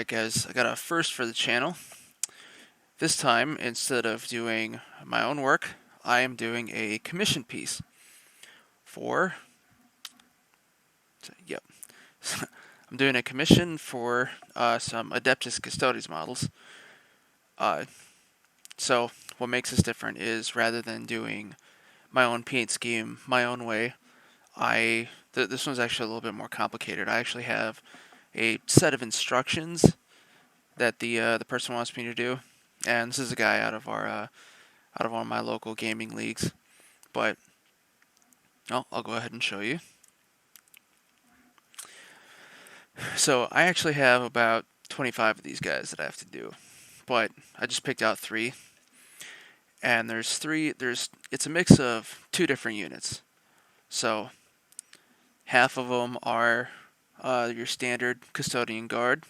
Alright guys, I got a first for the channel. This time, instead of doing my own work, I am doing a commission piece for... Yep. I'm doing a commission for some Adeptus Custodes models. So, what makes this different is, rather than doing my own paint scheme my own way, this one's actually a little bit more complicated. I actually have a set of instructions that the person wants me to do, and this is a guy out of one of my local gaming leagues. But I'll go ahead and show you. So I actually have about 25 of these guys that I have to do, but I just picked out 3. And it's a mix of 2 different units. So half of them are your standard Custodes Guard,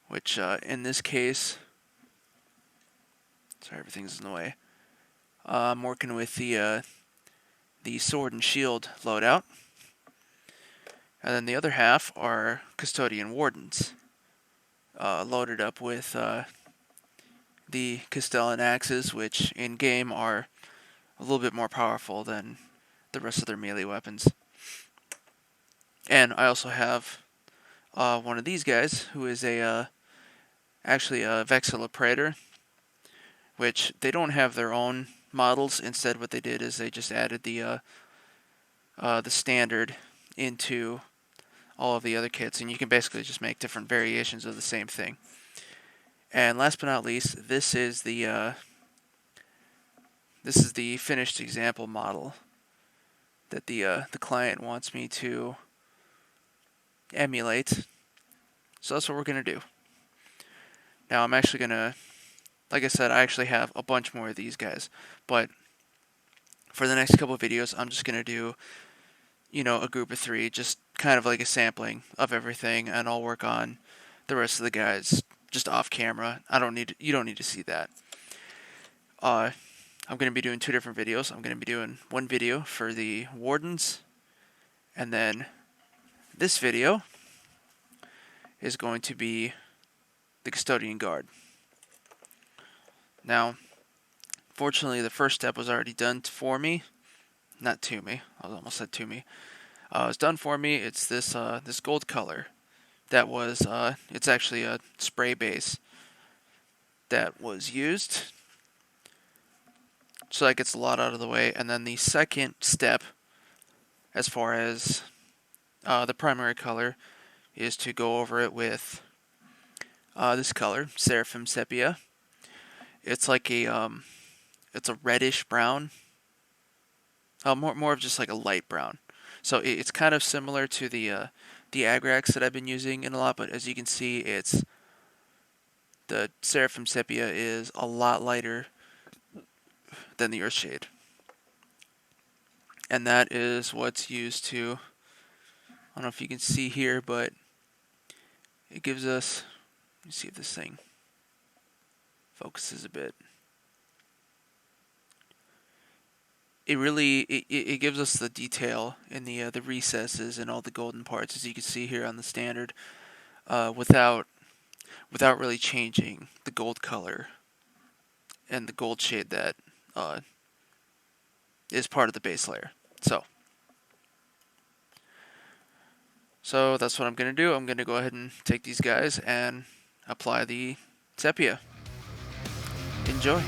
which in this case, sorry, everything's in the way. I'm working with the sword and shield loadout, and then the other half are Custodian Wardens, loaded up with the Castellan axes, which in game are a little bit more powerful than the rest of their melee weapons. And I also have one of these guys, who is actually a Vexilla Praetor, which they don't have their own models. Instead, what they did is they just added the standard into all of the other kits, and you can basically just make different variations of the same thing. And last but not least, this is the finished example model that the client wants me to emulate. So that's what we're gonna do. Now I'm actually gonna, like I said, I actually have a bunch more of these guys, but for the next couple of videos, I'm just gonna do, a group of 3, just kind of like a sampling of everything, and I'll work on the rest of the guys just off camera. You don't need to see that. I'm gonna be doing 2 different videos. I'm gonna be doing one video for the Wardens, and then this video is going to be the Custodian Guard. Now, fortunately, the first step was already done for me. Not to me. I almost said to me. It's done for me. It's this gold color. That was it's actually a spray base that was used. So that gets a lot out of the way. And then the second step, as far as the primary color, is to go over it with this color, Seraphim Sepia. It's like it's a reddish brown. More of just like a light brown. So it's kind of similar to the Agrax that I've been using in a lot, but as you can see, the Seraphim Sepia is a lot lighter than the Earthshade. And that is what's used to, I don't know if you can see here, but it gives us, let me see if this thing focuses a bit. It gives us the detail in the recesses and all the golden parts, as you can see here on the standard, without really changing the gold color and the gold shade that is part of the base layer. So that's what I'm going to do. I'm going to go ahead and take these guys and apply the sepia. Enjoy.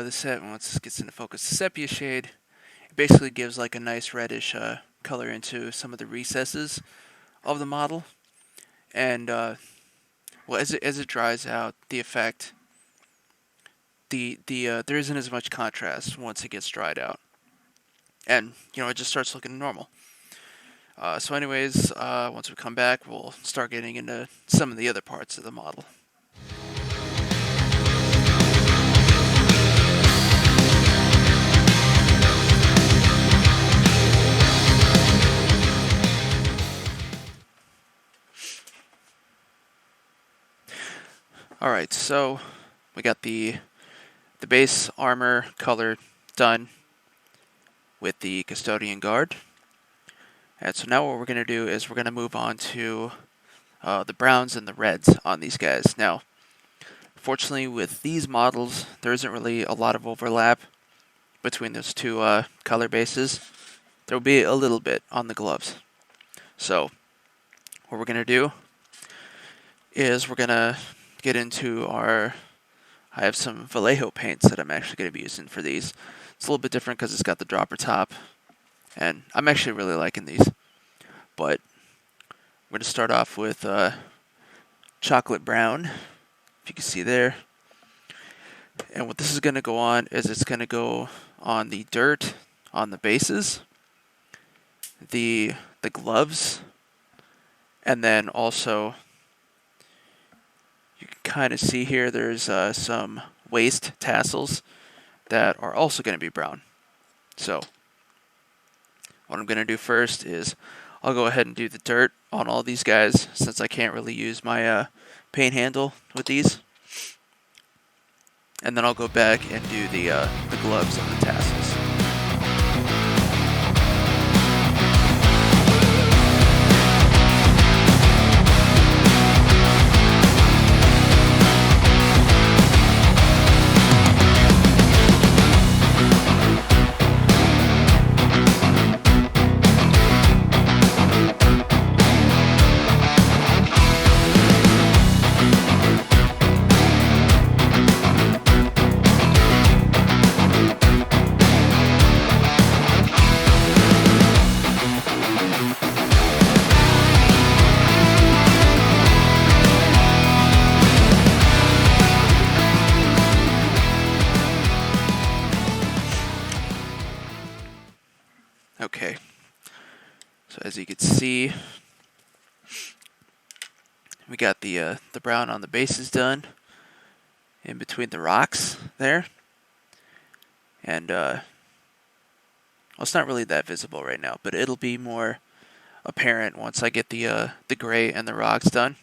the set, once this gets into focus, the sepia shade, it basically gives like a nice reddish color into some of the recesses of the model. And well, as it dries out, the effect, there isn't as much contrast once it gets dried out, and it just starts looking normal. So anyways, once we come back, we'll start getting into some of the other parts of the model. Alright, so we got the base armor color done with the Custodian Guard. And so now what we're going to do is we're going to move on to the browns and the reds on these guys. Now, fortunately with these models, there isn't really a lot of overlap between those two color bases. There will be a little bit on the gloves. So what we're going to do is we're going to get into I have some Vallejo paints that I'm actually going to be using for these. It's a little bit different because it's got the dropper top, and I'm actually really liking these. But we're going to start off with chocolate brown, if you can see there. And what this is going to go on is it's going to go on the dirt, on the bases, the gloves, and then also you can kind of see here there's some waist tassels that are also going to be brown. So what I'm going to do first is I'll go ahead and do the dirt on all these guys, since I can't really use my paint handle with these. And then I'll go back and do the gloves and the tassels. Okay, so as you can see, we got the brown on the bases done in between the rocks there, and well, it's not really that visible right now, but it'll be more apparent once I get the gray and the rocks done.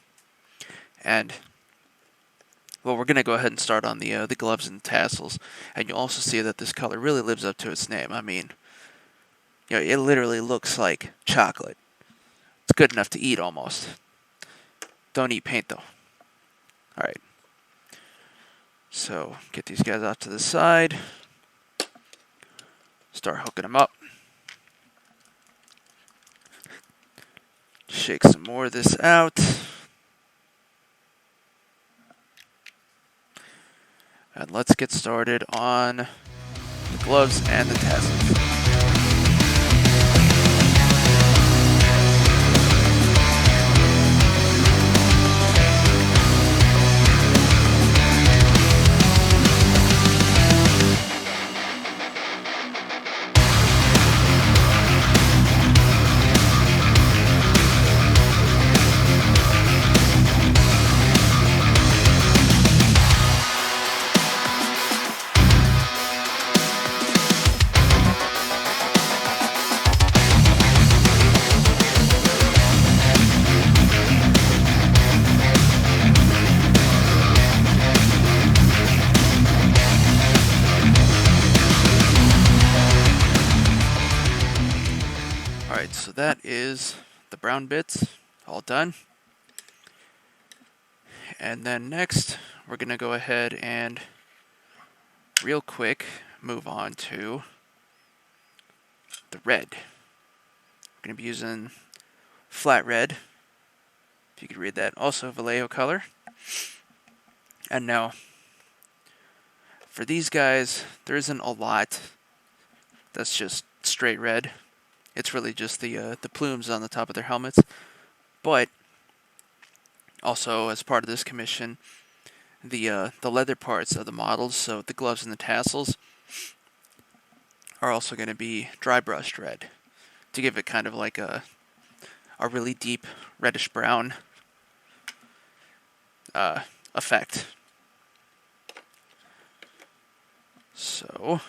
And well, we're gonna go ahead and start on the gloves and tassels, and you'll also see that this color really lives up to its name. I mean, it literally looks like chocolate. It's good enough to eat almost. Don't eat paint though. Alright. So, get these guys off to the side. Start hooking them up. Shake some more of this out. And let's get started on the gloves and the tassels. So that is the brown bits all done. And then next, we're going to go ahead and real quick move on to the red. We're going to be using flat red, if you could read that, also Vallejo color. And now, For these guys, there isn't a lot that's just straight red. It's really just the plumes on the top of their helmets. But also, as part of this commission, the leather parts of the models, so the gloves and the tassels, are also going to be dry brushed red to give it kind of like a really deep reddish brown effect. So,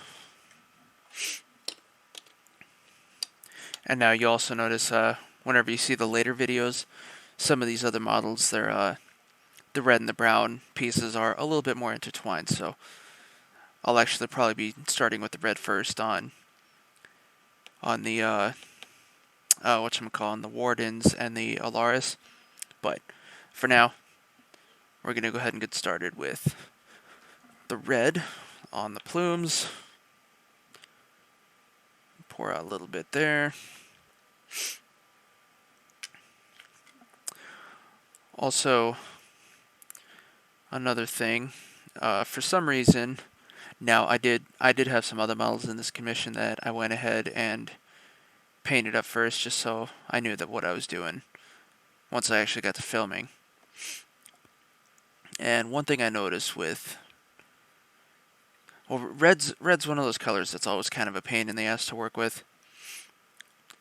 and now you also notice whenever you see the later videos, some of these other models, they're the red and the brown pieces are a little bit more intertwined. So I'll actually probably be starting with the red first on the whatchamacallit, the Wardens and the Alaris. But for now, we're gonna go ahead and get started with the red on the plumes. Pour out a little bit there. Also, another thing, for some reason, now I did have some other models in this commission that I went ahead and painted up first, just so I knew that what I was doing once I actually got to filming. And one thing I noticed with, well, red's one of those colors that's always kind of a pain in the ass to work with,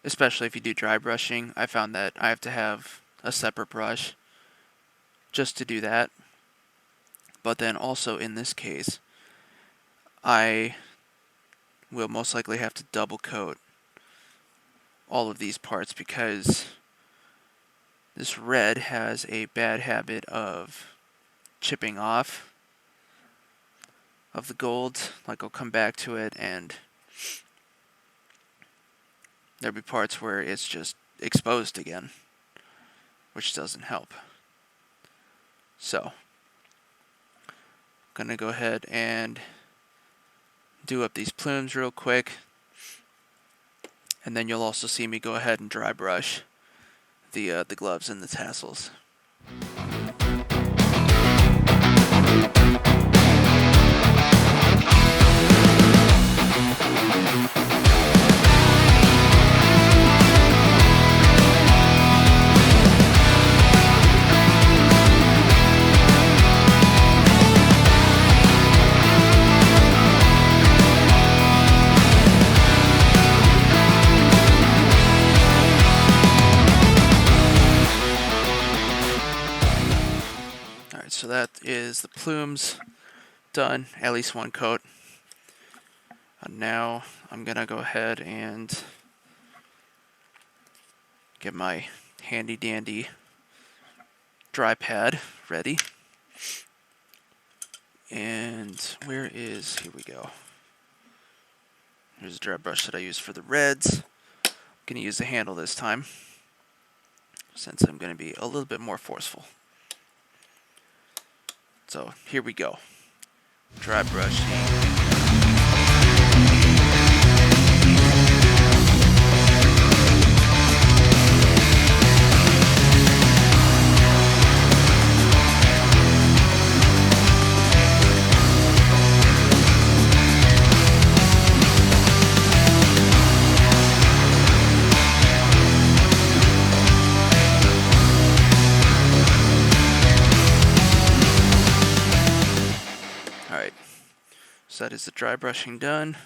especially if you do dry brushing. I found that I have to have a separate brush just to do that. But then also in this case, I will most likely have to double coat all of these parts because this red has a bad habit of chipping off of the gold. Like, I'll come back to it and there'll be parts where it's just exposed again, which doesn't help. So, I'm gonna go ahead and do up these plumes real quick, and then you'll also see me go ahead and dry brush the gloves and the tassels. So that is the plumes done, at least one coat. And now I'm gonna go ahead and get my handy dandy dry pad ready. And here we go. Here's a dry brush that I use for the reds. I'm gonna use the handle this time, since I'm gonna be a little bit more forceful. So here we go. Dry brushing. So that is the dry brushing done,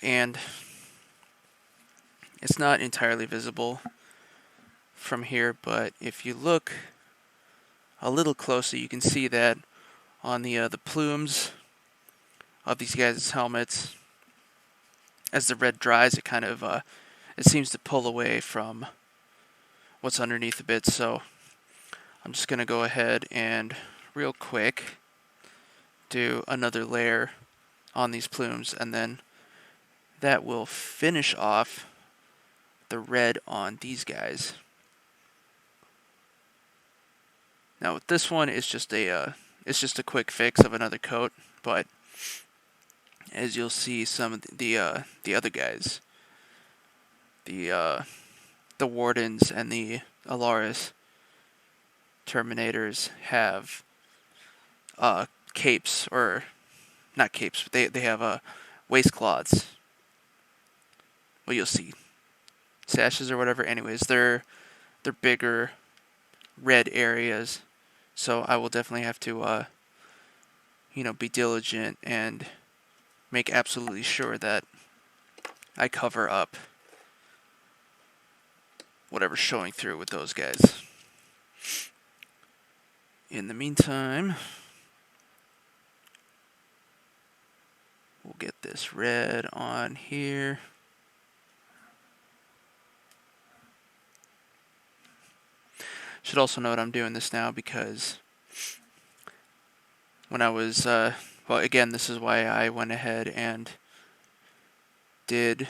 and it's not entirely visible from here, but if you look a little closer, you can see that on the plumes of these guys' helmets, as the red dries, it kind of it seems to pull away from what's underneath a bit. So I'm just gonna go ahead and real quick do another layer on these plumes, and then that will finish off the red on these guys. Now with this one, it's just a quick fix of another coat, but as you'll see, some of the other guys, the Wardens and the Alaris Terminators have capes or not capes, but they have waistcloths. Well, you'll see. Sashes or whatever. Anyways, they're bigger red areas. So I will definitely have to, be diligent and make absolutely sure that I cover up whatever's showing through with those guys. In the meantime, we'll get this red on here. Should also note I'm doing this now because when I was, well, again, this is why I went ahead and did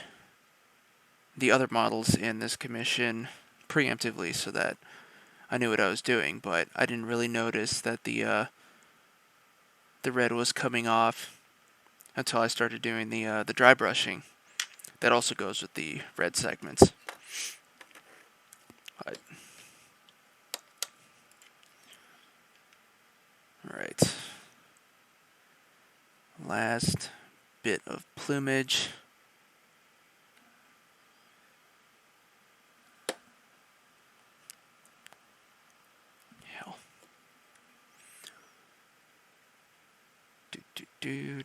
the other models in this commission preemptively so that I knew what I was doing, but I didn't really notice that the red was coming off until I started doing the dry brushing. That also goes with the red segments. Alright. Last bit of plumage. Hell. Do.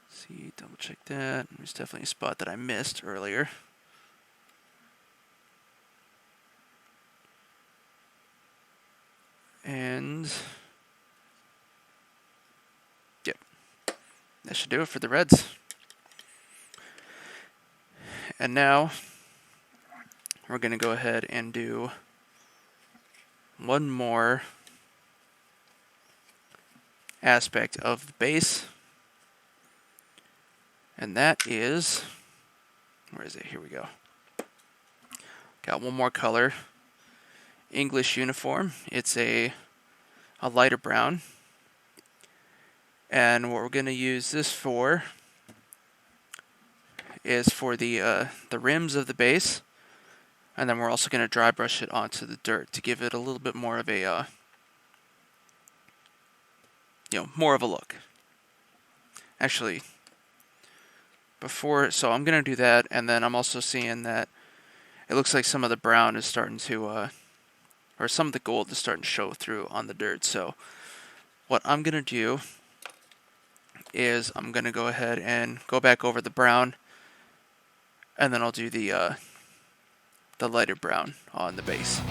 See, double check that. There's definitely a spot that I missed earlier. And yep, that should do it for the reds. And now we're going to go ahead and do one more aspect of the base. And that is, where is it? Here we go. Got one more color. English uniform. It's a lighter brown. And what we're going to use this for is for the rims of the base. And then we're also going to dry brush it onto the dirt to give it a little bit more of a, more of a look. Actually, so I'm going to do that, and then I'm also seeing that it looks like some of the brown is starting to, or some of the gold is starting to show through on the dirt. So what I'm going to do is I'm going to go ahead and go back over the brown, and then I'll do the lighter brown on the base.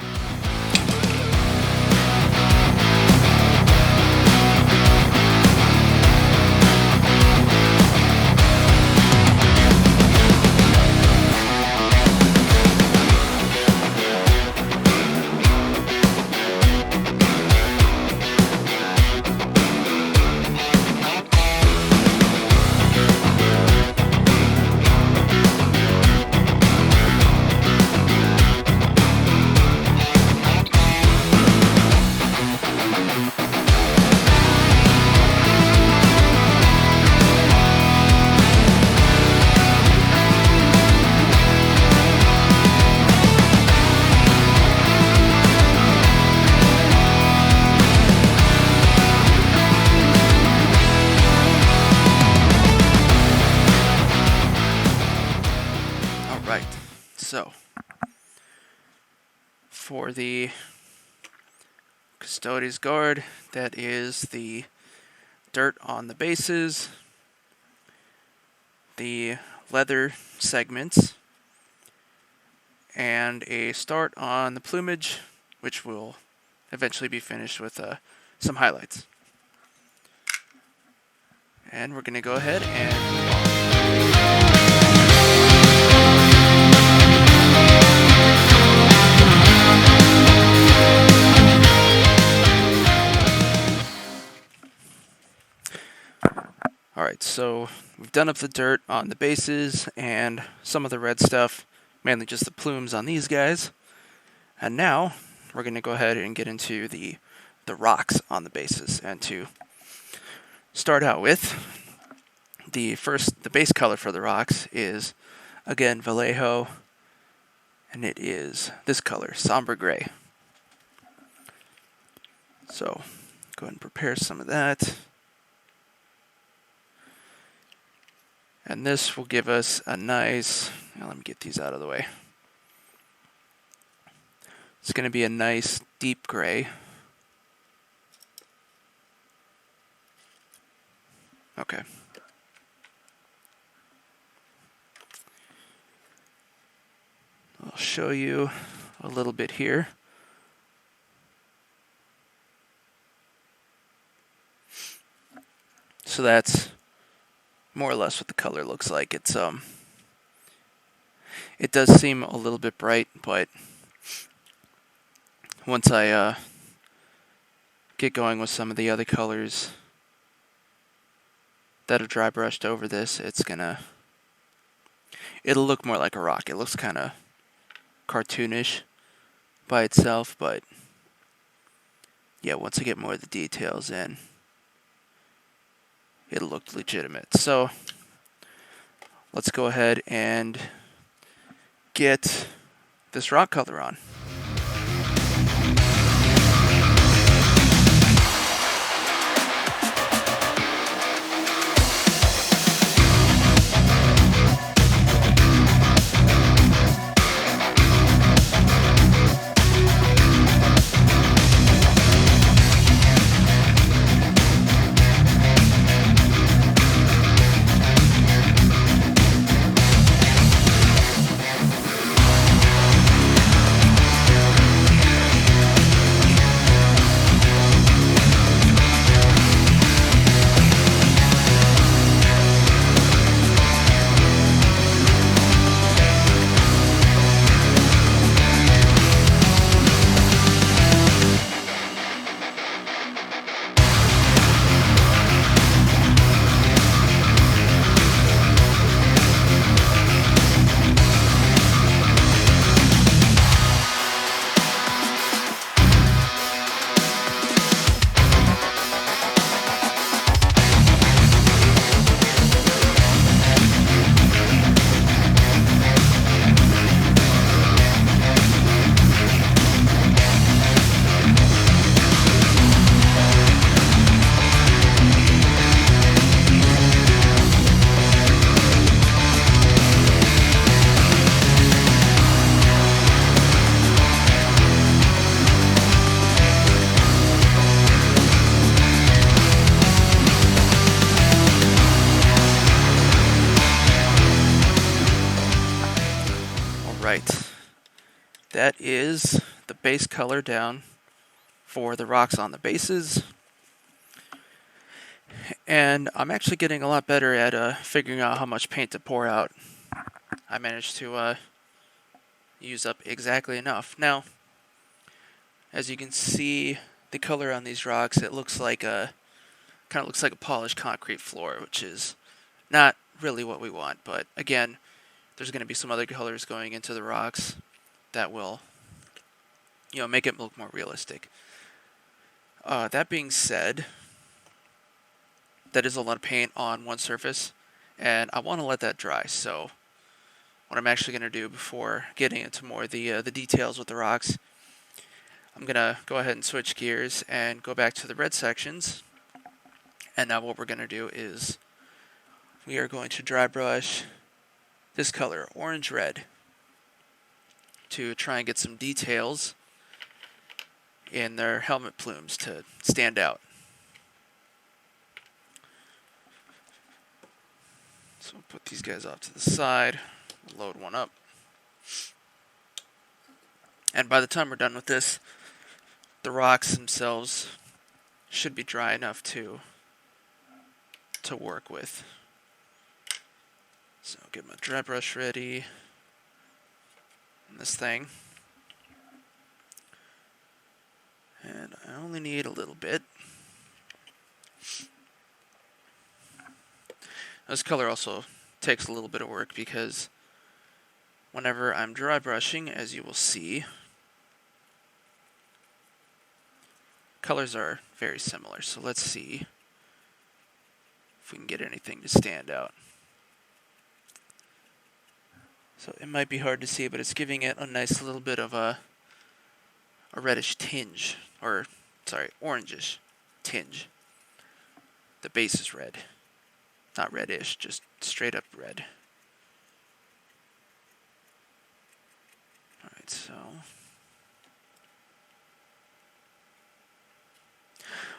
So, for the Custodes Guard, that is the dirt on the bases, the leather segments, and a start on the plumage, which will eventually be finished with some highlights. And we're going to go ahead and Alright, so we've done up the dirt on the bases and some of the red stuff, mainly just the plumes on these guys. And now we're going to go ahead and get into the rocks on the bases. And to start out with, the base color for the rocks is, again, Vallejo and it is this color, somber gray. So go ahead and prepare some of that. And this will give us a nice, let me get these out of the way. It's going to be a nice deep gray. Okay. I'll show you a little bit here. So that's more or less what the color looks like. It does seem a little bit bright, but once I get going with some of the other colors that are dry brushed over this, it'll look more like a rock. It looks kind of cartoonish by itself, but yeah, once I get more of the details in, it'll look legitimate. So let's go ahead and get this rock color on. Right, that is the base color down for the rocks on the bases, and I'm actually getting a lot better at figuring out how much paint to pour out. I managed to use up exactly enough. Now, as you can see, the color on these rocks, it looks like kind of looks like a polished concrete floor, which is not really what we want. But again, there's going to be some other colors going into the rocks that will, make it look more realistic. That being said, that is a lot of paint on one surface, and I want to let that dry. So what I'm actually going to do before getting into more of the details with the rocks, I'm going to go ahead and switch gears and go back to the red sections. And now what we're going to do is we are going to dry brush this color, orange-red, to try and get some details in their helmet plumes to stand out. So we'll put these guys off to the side, load one up. And by the time we're done with this, the rocks themselves should be dry enough to work with. So I'll get my dry brush ready on this thing. And I only need a little bit. This color also takes a little bit of work because whenever I'm dry brushing, as you will see, colors are very similar. So let's see if we can get anything to stand out. So it might be hard to see, but it's giving it a nice little bit of a reddish tinge, or sorry, orangish tinge. The base is red. Not reddish, just straight up red. Alright, so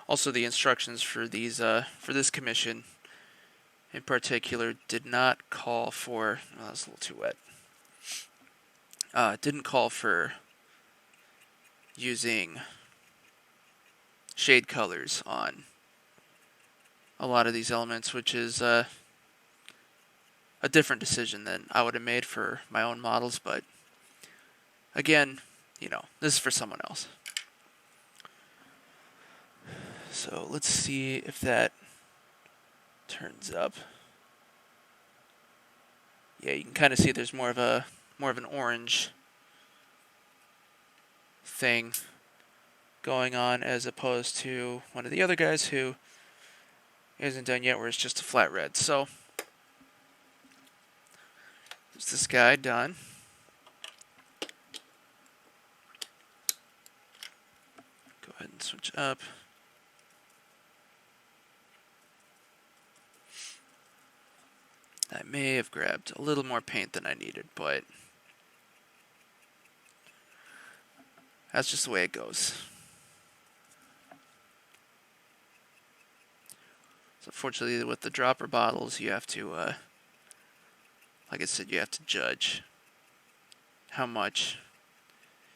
also the instructions for these for this commission in particular did not call for, well, that was a little too wet. Didn't call for using shade colors on a lot of these elements, which is a different decision than I would have made for my own models, but again, you know, this is for someone else. So let's see if that turns up. Yeah, you can kind of see there's more of an orange thing going on as opposed to one of the other guys who isn't done yet, where it's just a flat red. So there's this guy done. Go ahead and switch up. I may have grabbed a little more paint than I needed, but that's just the way it goes. So fortunately, with the dropper bottles, you have to, like I said, you have to judge how much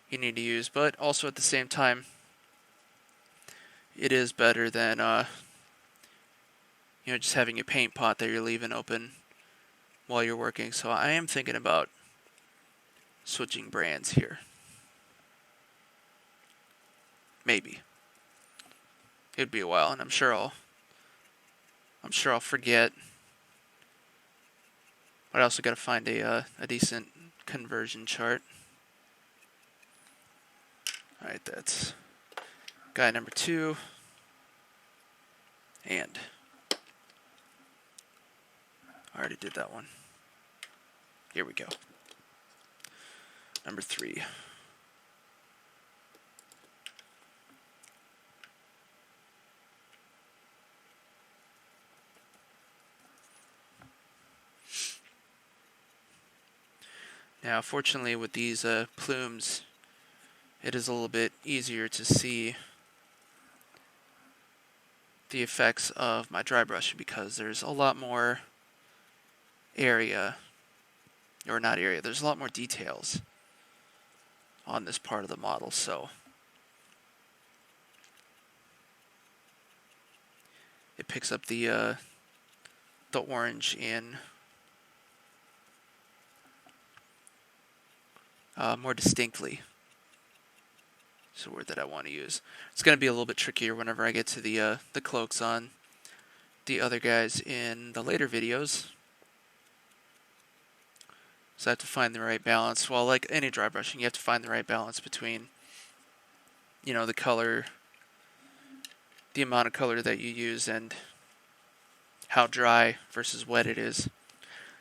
you need to use, but also at the same time, it is better than, you know, just having a paint pot that you're leaving open while you're working. So I am thinking about switching brands here. Maybe. It'd be a while, and I'm sure I'll forget. But I also got to find a decent conversion chart. All right, that's guy number 2, and I already did that one. Here we go. Number 3. Now, fortunately, with these plumes, it is a little bit easier to see the effects of my dry brushing because there's a lot more area, or not area, there's a lot more details on this part of the model, so it picks up the orange in more distinctly. It's a word that I want to use. It's going to be a little bit trickier whenever I get to the cloaks on the other guys in the later videos. So I have to find the right balance. Well, like any dry brushing, you have to find the right balance between, you know, the color, the amount of color that you use, and how dry versus wet it is.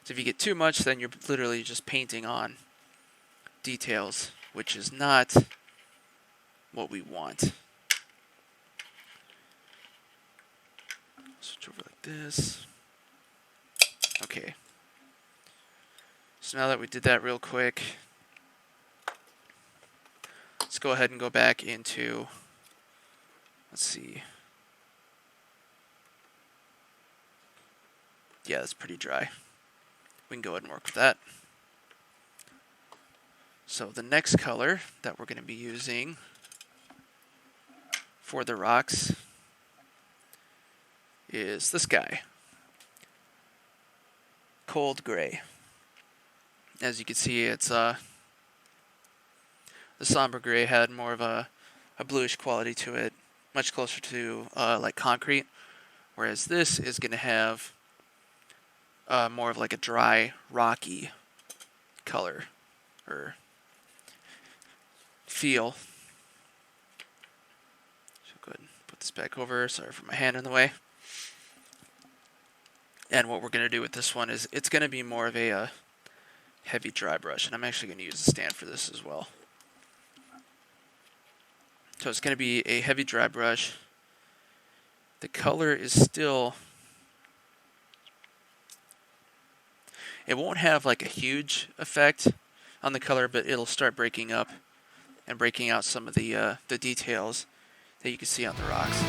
So if you get too much, then you're literally just painting on details, which is not what we want. Switch over like this. Okay. So now that we did that real quick, let's go ahead and go back into, let's see. Yeah, that's pretty dry. We can go ahead and work with that. So the next color that we're going to be using for the rocks is this guy, Cold Gray. As you can see, it's the somber gray had more of a bluish quality to it, much closer to like concrete, whereas this is going to have more of like a dry, rocky color or feel. So go ahead and put this back over. Sorry for my hand in the way. And what we're going to do with this one is it's going to be more of a heavy dry brush, and I'm actually going to use a stand for this as well. So it's going to be a heavy dry brush. The color is still, it won't have like a huge effect on the color, but it'll start breaking up and breaking out some of the details that you can see on the rocks.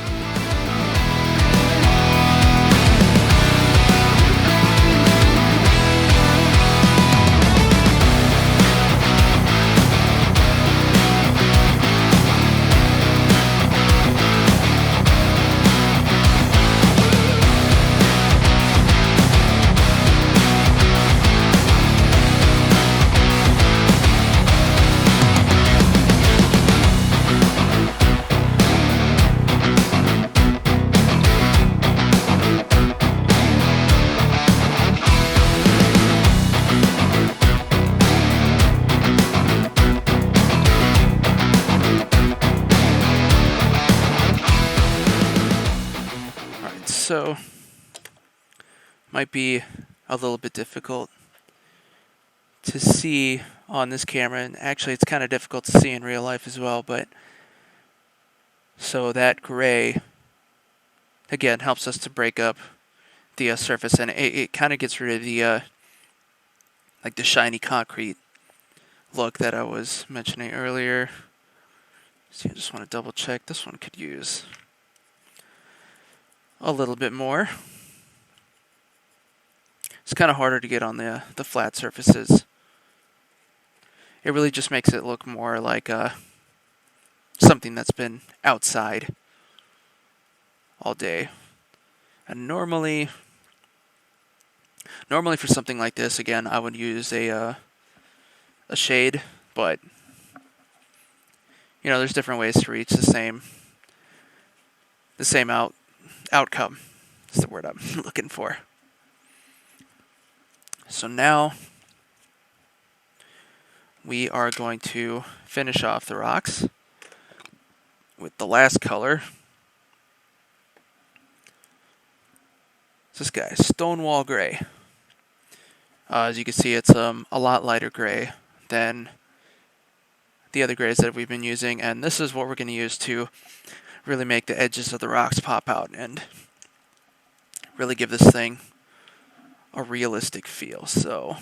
So, might be a little bit difficult to see on this camera, and actually it's kind of difficult to see in real life as well, but so that gray again helps us to break up the surface, and it kind of gets rid of the like the shiny concrete look that I was mentioning earlier. So I just want to double check. This one could use a little bit more. It's kind of harder to get on the flat surfaces. It really just makes it look more like something that's been outside all day. And normally for something like this, again, I would use a shade, but you know, there's different ways to reach the same outcome. That's the word I'm looking for. So now we are going to finish off the rocks with the last color. It's this guy, Stonewall Gray. As you can see, it's a lot lighter gray than the other grays that we've been using, and this is what we're going to use to really make the edges of the rocks pop out and really give this thing a realistic feel. So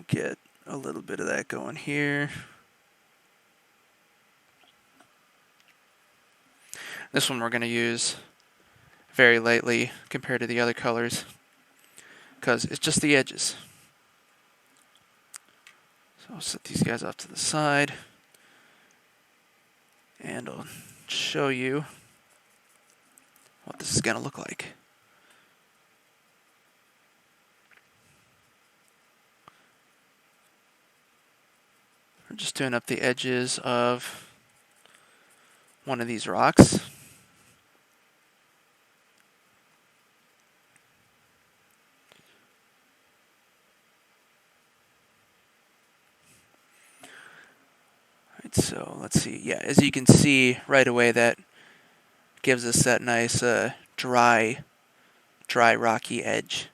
get a little bit of that going here. This one we're going to use very lightly compared to the other colors because it's just the edges. So I'll set these guys off to the side and I'll show you what this is going to look like. We're just doing up the edges of one of these rocks. Alright, so let's see. Yeah, as you can see right away, that gives us that nice dry rocky edge.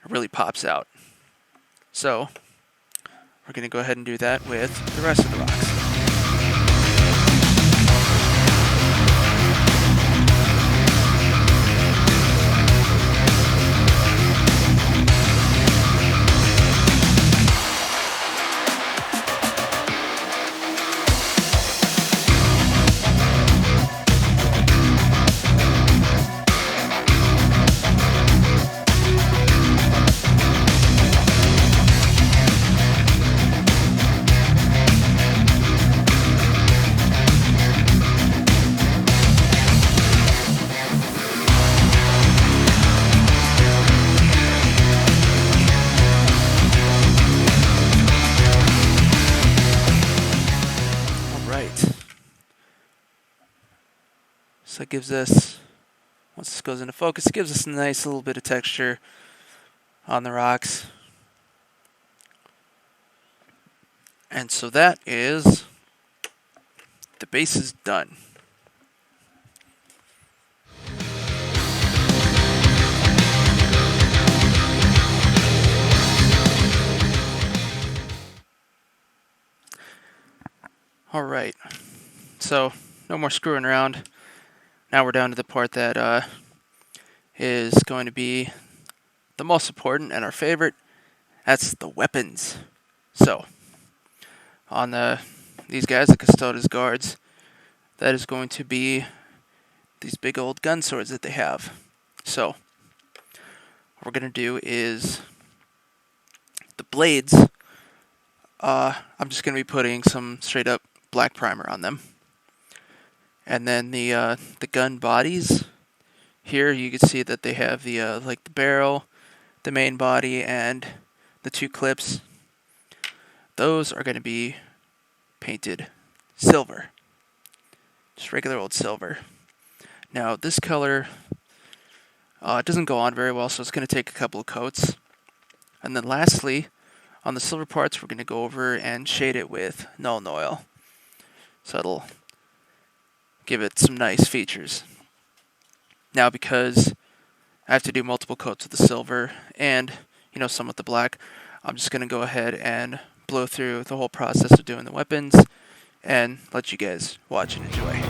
It really pops out. So we're going to go ahead and do that with the rest of the rocks. So it gives us, once this goes into focus, it gives us a nice little bit of texture on the rocks. And so that is, the base is done. Alright, so no more screwing around. Now we're down to the part that is going to be the most important and our favorite. That's the weapons. So, on these guys, the Custodes Guards, that is going to be these big old gun swords that they have. So, what we're going to do is the blades, I'm just going to be putting some straight up black primer on them. And then the gun bodies, here you can see that they have the like the barrel, the main body, and the two clips. Those are going to be painted silver. Just regular old silver. Now this color it doesn't go on very well, so it's going to take a couple of coats. And then lastly, on the silver parts, we're going to go over and shade it with Nuln Oil. So it'll give it some nice features. Now because I have to do multiple coats of the silver and, some with the black, I'm just going to go ahead and blow through the whole process of doing the weapons and let you guys watch and enjoy.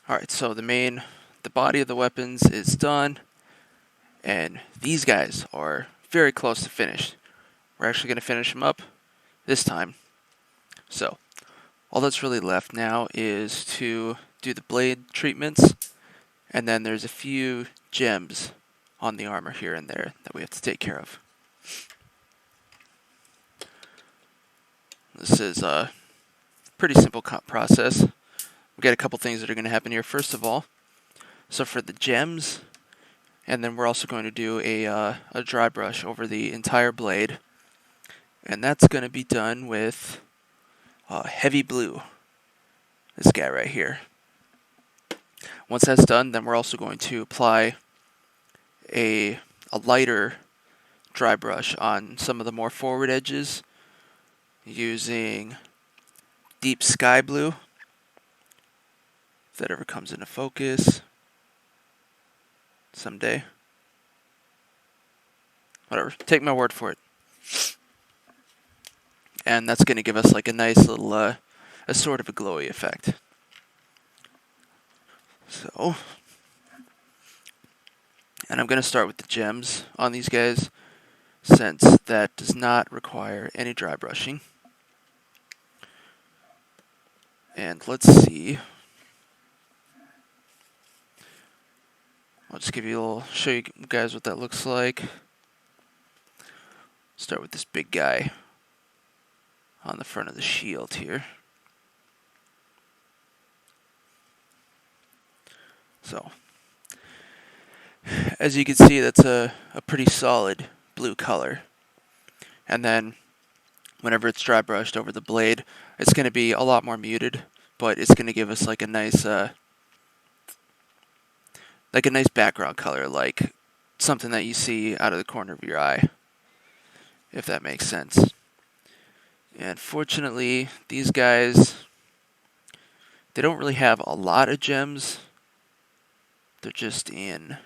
Alright, so the body of the weapons is done, and these guys are very close to finished. We're actually going to finish them up this time. So, all that's really left now is to do the blade treatments, and then there's a few gems on the armor here and there that we have to take care of. This is a pretty simple process. We've got a couple things that are going to happen here. First of all, so for the gems, and then we're also going to do a dry brush over the entire blade, and that's going to be done with heavy blue, this guy right here. Once that's done, then we're also going to apply a lighter dry brush on some of the more forward edges using deep sky blue. If that ever comes into focus someday. Whatever, take my word for it. And that's going to give us like a nice little, a sort of a glowy effect. So, and I'm going to start with the gems on these guys, since that does not require any dry brushing. And let's see. I'll just give you a little, show you guys what that looks like. Start with this big guy on the front of the shield here. So, as you can see, that's a pretty solid blue color. And then whenever it's dry brushed over the blade, it's going to be a lot more muted, but it's going to give us like a nice background color, like something that you see out of the corner of your eye, if that makes sense. And fortunately, these guys, they don't really have a lot of gems. They're just in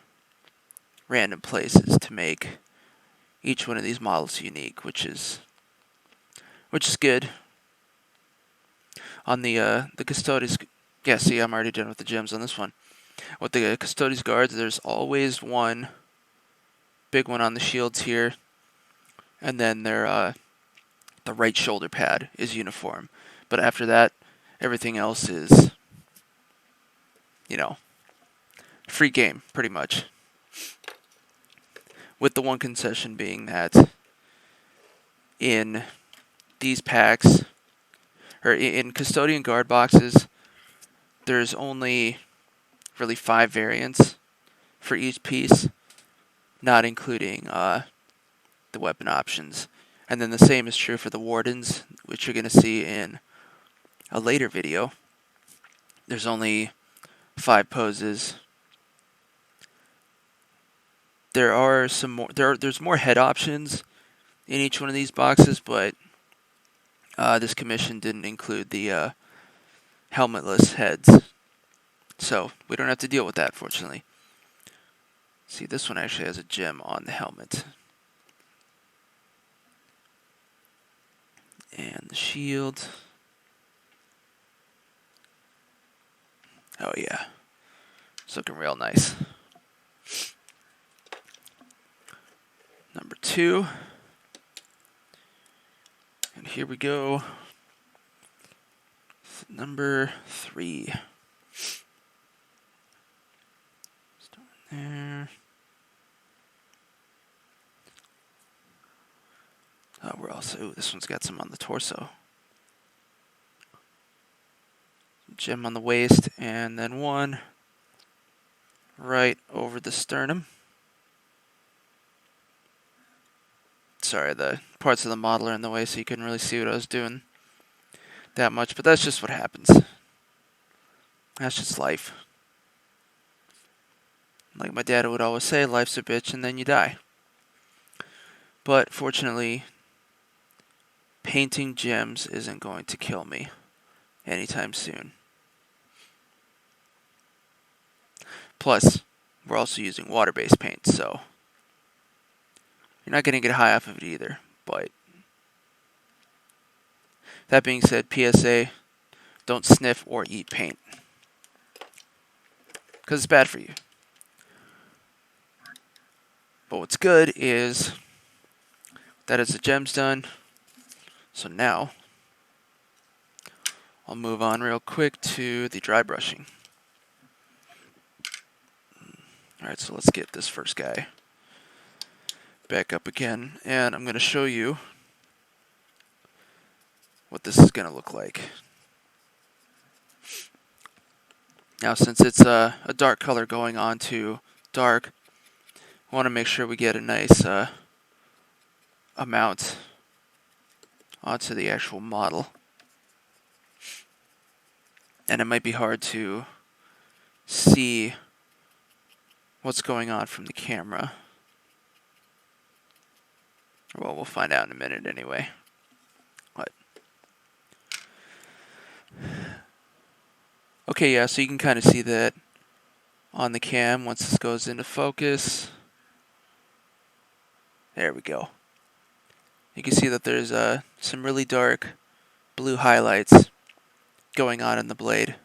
random places to make each one of these models unique, which is good. On the Custodes, yeah, see, I'm already done with the gems on this one. With the Custodes Guards, there's always one big one on the shields here, and then their the right shoulder pad is uniform. But after that, everything else is, free game, pretty much. With the one concession being that in these packs, or in Custodian Guard boxes, there's only really 5 variants for each piece, not including the weapon options. And then the same is true for the Wardens, which you're going to see in a later video. There's only 5 poses. There are some more. There's more head options in each one of these boxes, but this commission didn't include the helmetless heads, so we don't have to deal with that, fortunately. See, this one actually has a gem on the helmet. And the shield. Oh yeah, it's looking real nice. Number 2. And here we go. Number 3. Start there. Oh, we're also. Ooh, this one's got some on the torso. Gem on the waist, and then one right over the sternum. Sorry, the parts of the model are in the way, so you couldn't really see what I was doing that much, but that's just what happens. That's just life. Like my dad would always say, life's a bitch and then you die. But fortunately, painting gems isn't going to kill me anytime soon. Plus, we're also using water-based paint, so you're not going to get high off of it either. But that being said, PSA, don't sniff or eat paint, because it's bad for you. But what's good is that is the gems done. So now I'll move on real quick to the dry brushing. Alright, so let's get this first guy back up again, and I'm going to show you what this is going to look like. Now, since it's a dark color going on to dark, I want to make sure we get a nice amount onto the actual model. And it might be hard to see what's going on from the camera. Well, we'll find out in a minute anyway. What? Okay, yeah, so you can kind of see that on the cam once this goes into focus. There we go. You can see that there's some really dark blue highlights going on in the blade.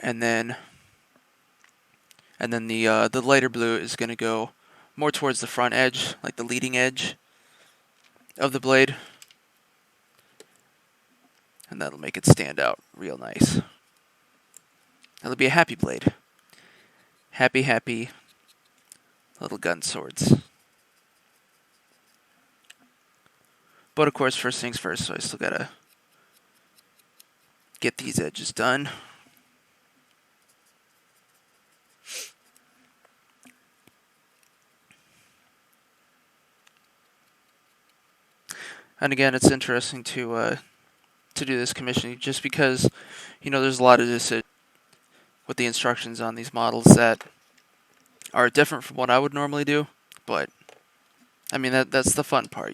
And then the lighter blue is going to go more towards the front edge, like the leading edge of the blade. And that'll make it stand out real nice. It'll be a happy blade. Happy, happy little gun swords. But of course, first things first, so I still gotta get these edges done. And again, it's interesting to do this commissioning just because, there's a lot of this with the instructions on these models that are different from what I would normally do. But I mean, that's the fun part,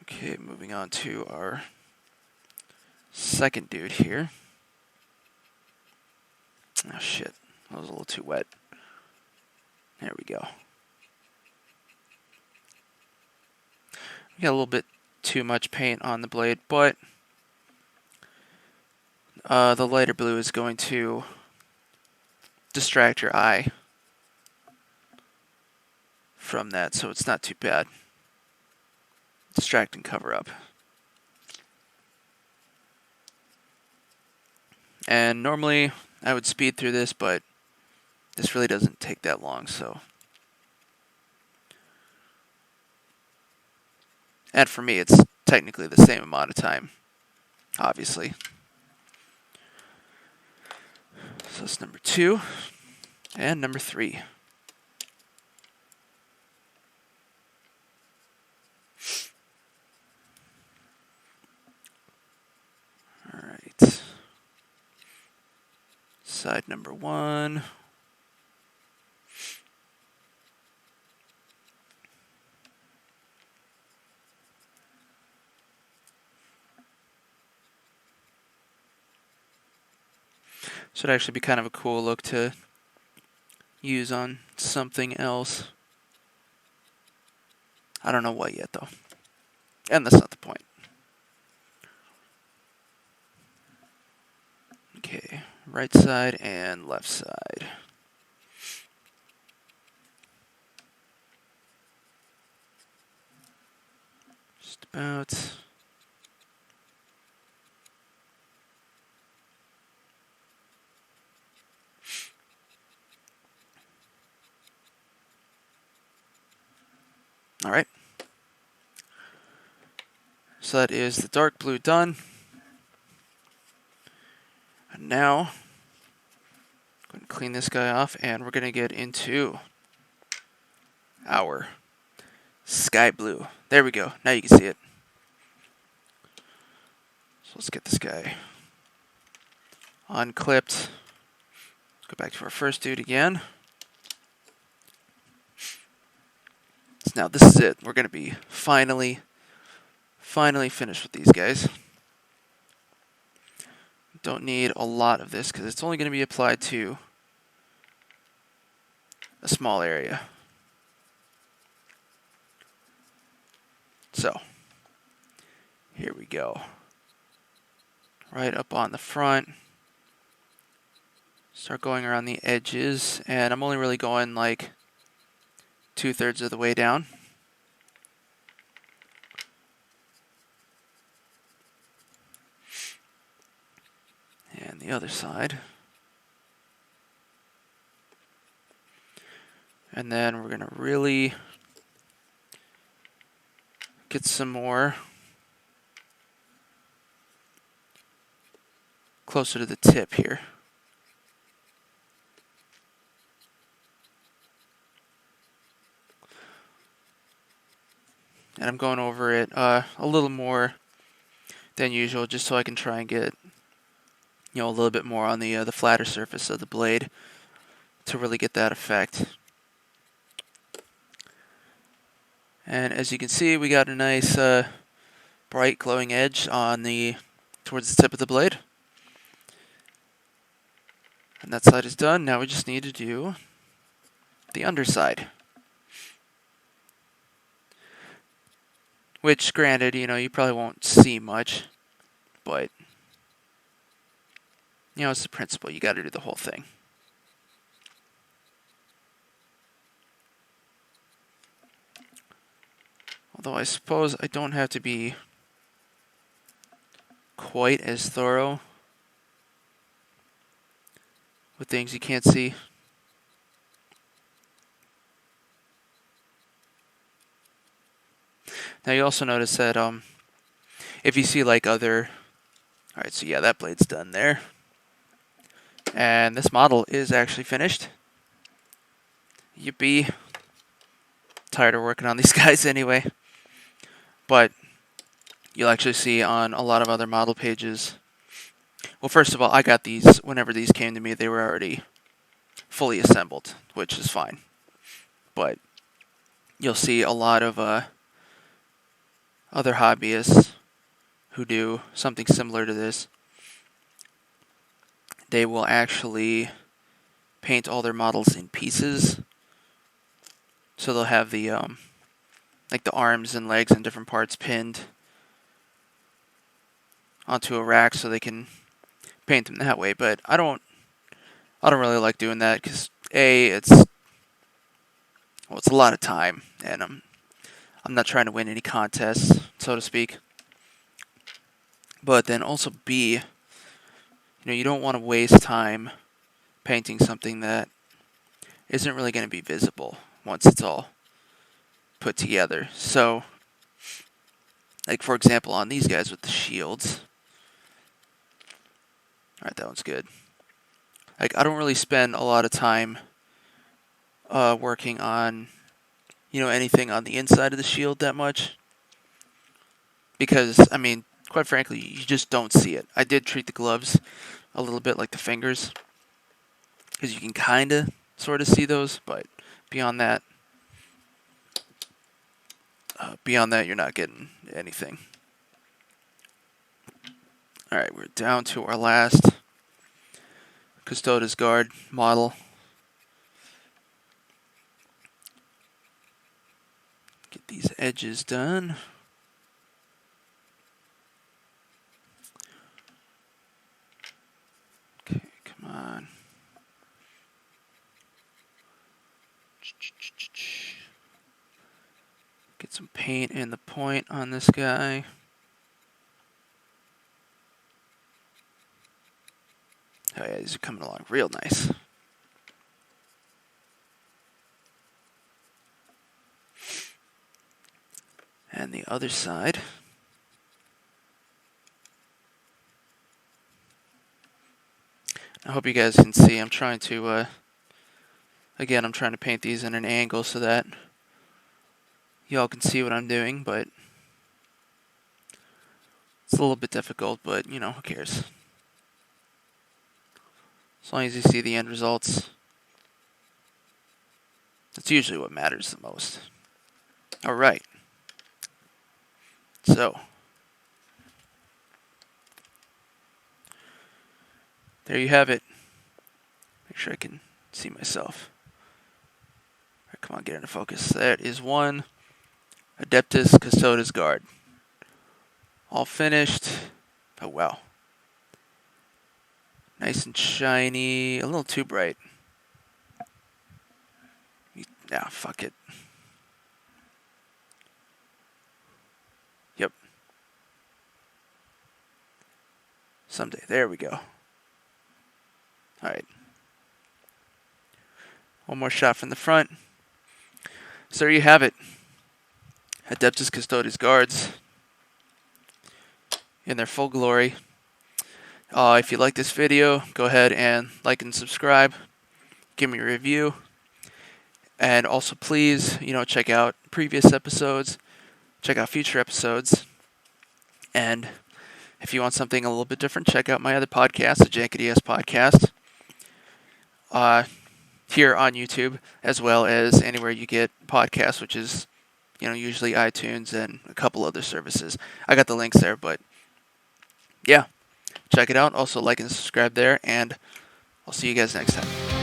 Okay, moving on to our second dude here. Oh shit, that was a little too wet. There we go. We got a little bit too much paint on the blade, but the lighter blue is going to distract your eye from that, so it's not too bad. Distract and cover up. And normally I would speed through this, but this really doesn't take that long, so. And for me, it's technically the same amount of time, obviously. So that's number 2 and number 3. All right. Side number 1. Should actually be kind of a cool look to use on something else. I don't know what yet, though. And that's not the point. Okay, right side and left side. Just about. All right. So that is the dark blue done. And now, I'm going to clean this guy off, and we're going to get into our sky blue. There we go. Now you can see it. So let's get this guy unclipped. Go back to our first dude again. So now this is it. We're going to be finally finished with these guys. Don't need a lot of this because it's only going to be applied to a small area. So, here we go. Right up on the front. Start going around the edges, and I'm only really going like 2/3 of the way down. And the other side. And then we're going to really get some more closer to the tip here. And I'm going over it a little more than usual just so I can try and get a little bit more on the flatter surface of the blade to really get that effect. And as you can see, we got a nice bright glowing edge on towards the tip of the blade. And that side is done. Now we just need to do the underside. Which, granted, you probably won't see much, but it's the principle. You got to do the whole thing. Although I suppose I don't have to be quite as thorough with things you can't see. Now you also notice that if you see like other... Alright, so yeah, that blade's done there. And this model is actually finished. Yippee. tired of working on these guys anyway. But you'll actually see on a lot of other model pages. Well, first of all, I got these whenever these came to me. They were already fully assembled, which is fine. But you'll see a lot of other hobbyists who do something similar to this. They will actually paint all their models in pieces. So they'll have the like the arms and legs and different parts pinned onto a rack so they can paint them that way. But I don't really like doing that because it's a lot of time, and I'm not trying to win any contests, so to speak. But then also B, you don't want to waste time painting something that isn't really going to be visible once it's all put together. So, like for example, on these guys with the shields. Alright, that one's good. Like, I don't really spend a lot of time working on, anything on the inside of the shield that much. Because, I mean, quite frankly, you just don't see it. I did treat the gloves a little bit like the fingers, because you can kind of, sort of see those, but beyond that, you're not getting anything. Alright, we're down to our last Custodes Guard model. Get these edges done. Okay, come on. Get some paint in the point on this guy. Oh yeah, these are coming along real nice. And the other side. I hope you guys can see. I'm trying to, again, I'm trying to paint these in an angle so that y'all can see what I'm doing, but it's a little bit difficult, but, who cares? As long as you see the end results, that's usually what matters the most. Alright. So, there you have it. Make sure I can see myself. Alright, come on, get into focus. That is one Adeptus Custodes Guard. All finished. Oh, wow. Nice and shiny. A little too bright. Nah, fuck it. Yep. Someday. There we go. Alright. One more shot from the front. So there you have it. Adeptus Custodes Guards in their full glory. If you like this video, go ahead and like and subscribe. Give me a review. And also please, check out previous episodes. Check out future episodes. And if you want something a little bit different, check out my other podcast, the Jankety Podcast. Here on YouTube, as well as anywhere you get podcasts, which is, usually iTunes and a couple other services. I got the links there, but yeah, check it out. Also like and subscribe there, and I'll see you guys next time.